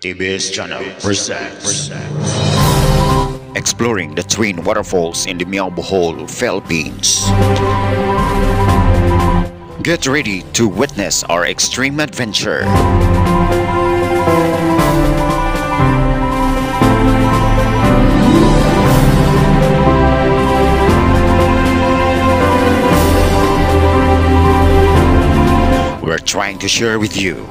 TBS Channel presents exploring the twin waterfalls in the Miao Bohol, Philippines. Get ready to witness our extreme adventure. We're trying to share with you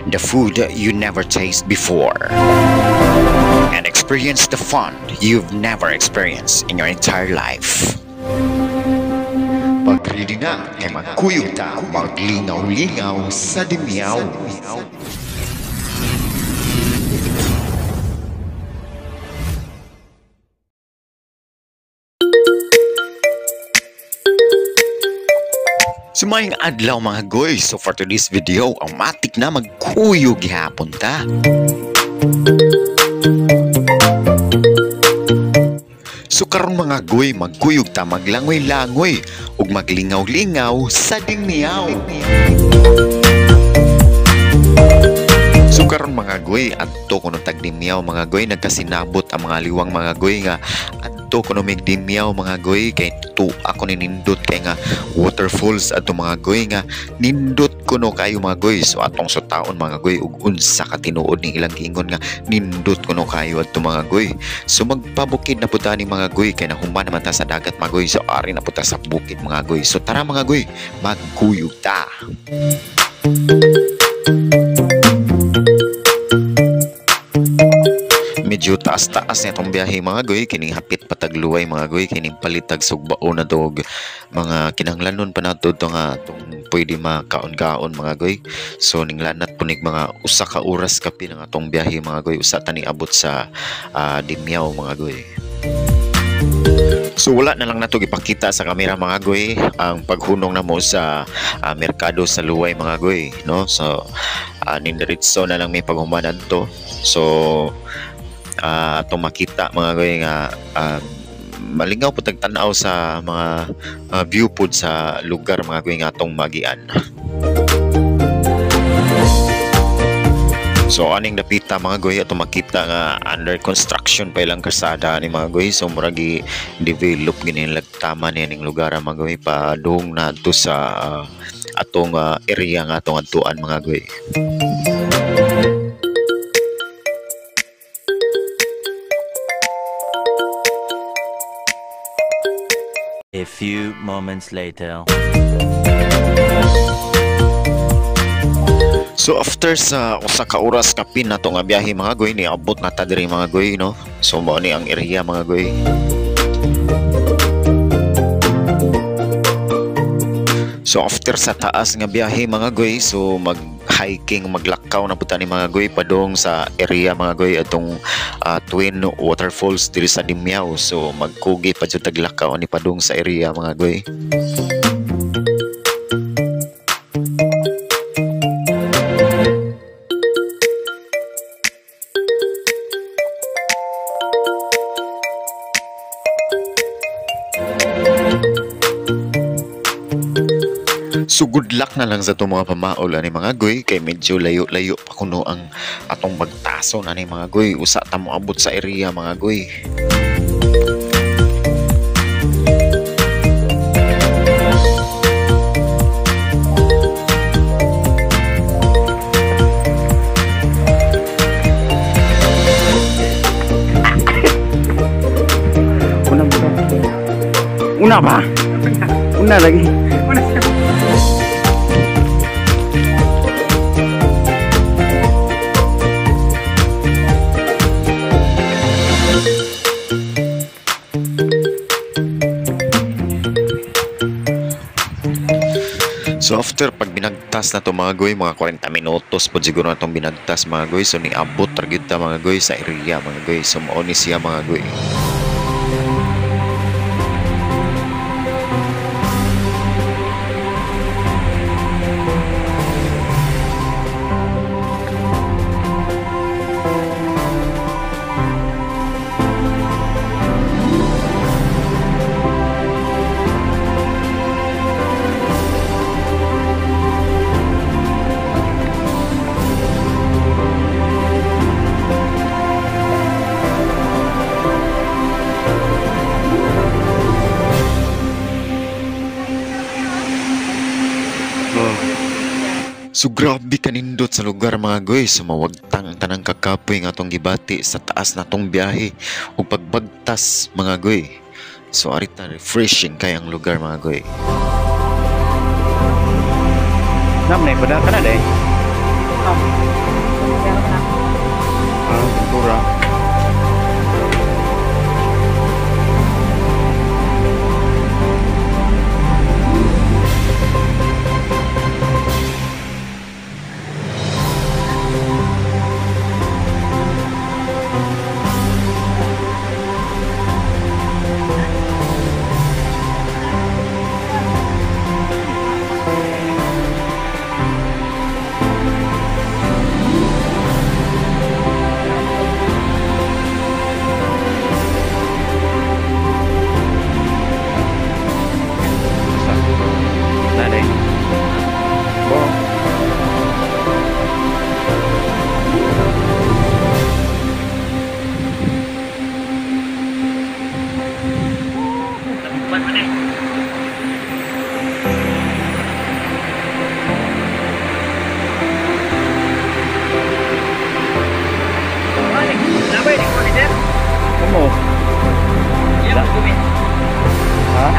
the food you never tasted before and experience the fun you've never experienced in your entire life. Pag-ready na kay magkuyog ta, maglingaw-lingaw sa Dimiao. Sumayang adlaw mga goy, so for today's video, ang matik na magkuyog hapon ta. So karon mga goy, magkuyog ta, maglangoy-langoy ug maglingaw-lingaw sa Dimiao. So karon mga goy, adto kuno tag Dimiao mga goy, nagkasinabot ang mga liwang mga goy nga adto kuno mig Dimiao mga goy, kay tu ako ninindot kay nga waterfalls adto mga goy nga nindot kuno kayo mga goy. So atong sutaon mga goy ug unsa ka tinuod ning ilang giingon nga nindot kuno kayo adto mga goy. So magpabukid na puta ni mga goy kay nahuman naman ta sa dagat mga goy. So ari na puta sa bukid mga goy. So tara mga goy, magkuyog ta. Medyo taas-taas na itong biyahe mga goy, kining hapit patagluway mga goy, kining palitag sugbao na dog mga kinahanglanon pa nato ito nga itong pwede makaon-kaon mga goy. So ninglanat punig mga usa ka oras kapi ng atong biyahe mga goy, usa tani abot sa Dimiao mga goy. So wala na lang nato ipakita sa kamera mga goy ang paghunong na mo sa merkado sa Luway mga goy, no? So nindiritso na lang may paghumanan to. So atong makita mga goy nga malingaw po tagtanaw sa mga view pod sa lugar mga goy nga atong magian. So aning dapita mga goy atong makita nga under construction pa ilang kasada ni mga goy. So muragi develop gini lagtama ni ning lugar mga goy padung na to sa atong area nga atong adtuan mga goy. A few moments later. So after sa usa ka oras kapin nato nga biyahe mga goy, ni abot na ta diri mga goy, no? So mao ni ang area mga goy. So after sa taas nga biyahe mga goy, so mag-hiking, maglakaw na puta ni mga goy padung sa area mga goy atong twin waterfalls diri sa Dimiao. So magkugi pa jud taglakaw ni padung sa area mga goy. So good luck na lang sa itong mga pamaol ani mga goy, kay medyo layo-layo pa kuno ang atong magtaso na ni mga goy. Usa ta mo abot sa area mga goy. Una ba? Una lagi. So after pag binagtas na to mga goy, mga 40 minutos po siguro na itong binagtas mga goy. So niabot target ta mga goy sa area mga goy. So mao ni siya mga goy. So grabe kanindot sa lugar mga goy, sumawagtang ang tanang kakapoy nga atong gibati sa taas natong biyahe ug pagbagtas mga goy. So arita refreshing kay ang lugar mga goy. Nam na pada kana deh. Tempura. Nah deh. Oh. Kamu? Hah?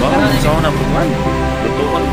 Bang, sa na buwan. Lutuan.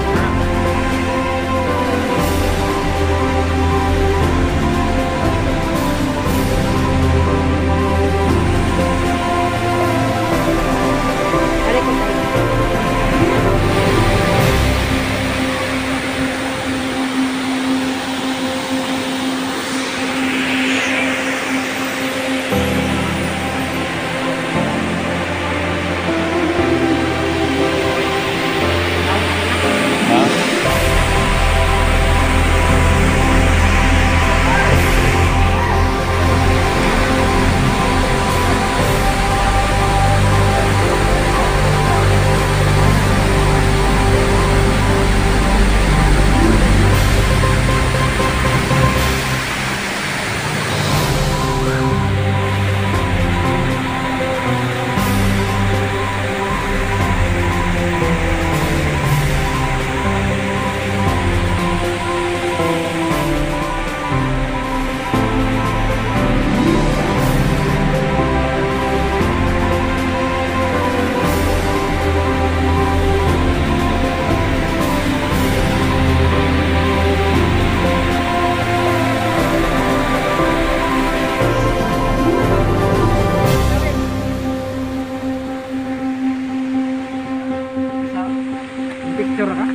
Picture ka?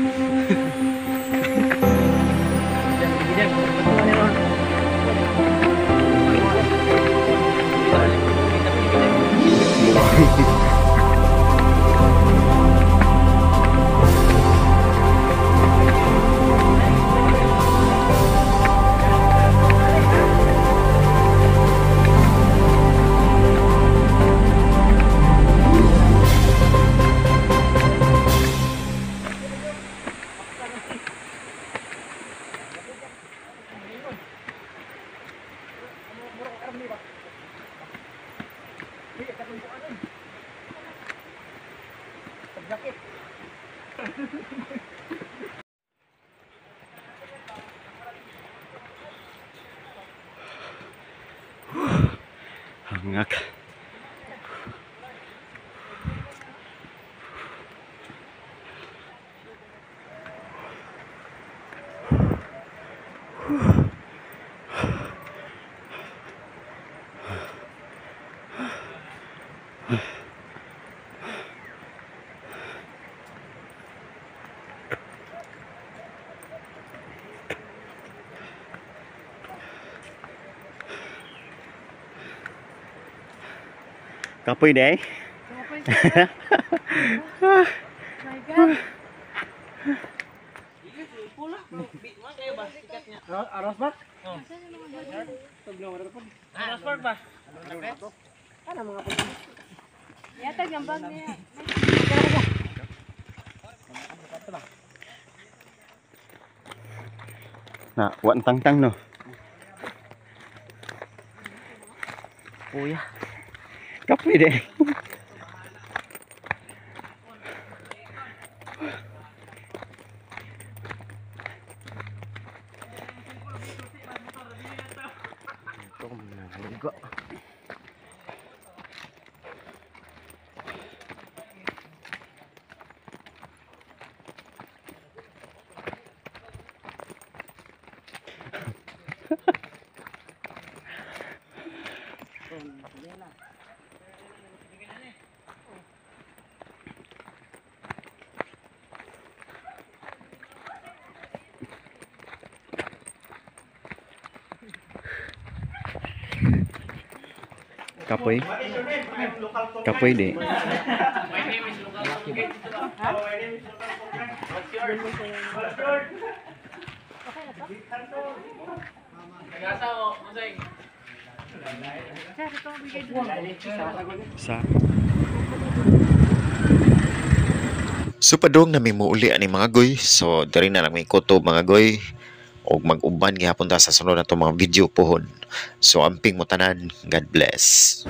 Hangak. Kapoy deh. My God. Aros ba? Aros ba? Ano mga po? Yata gambag niya. Na, wan tang-tang no. Kuya. Kapoy deh. Kapoy. Kapoy deh. Sa So padong na may muuli ani mga goy. So diri na lang may kutob mga goy. Og mag-uban gihapon ta sa sunod na to mga video pohon. So amping mo tanan. God bless.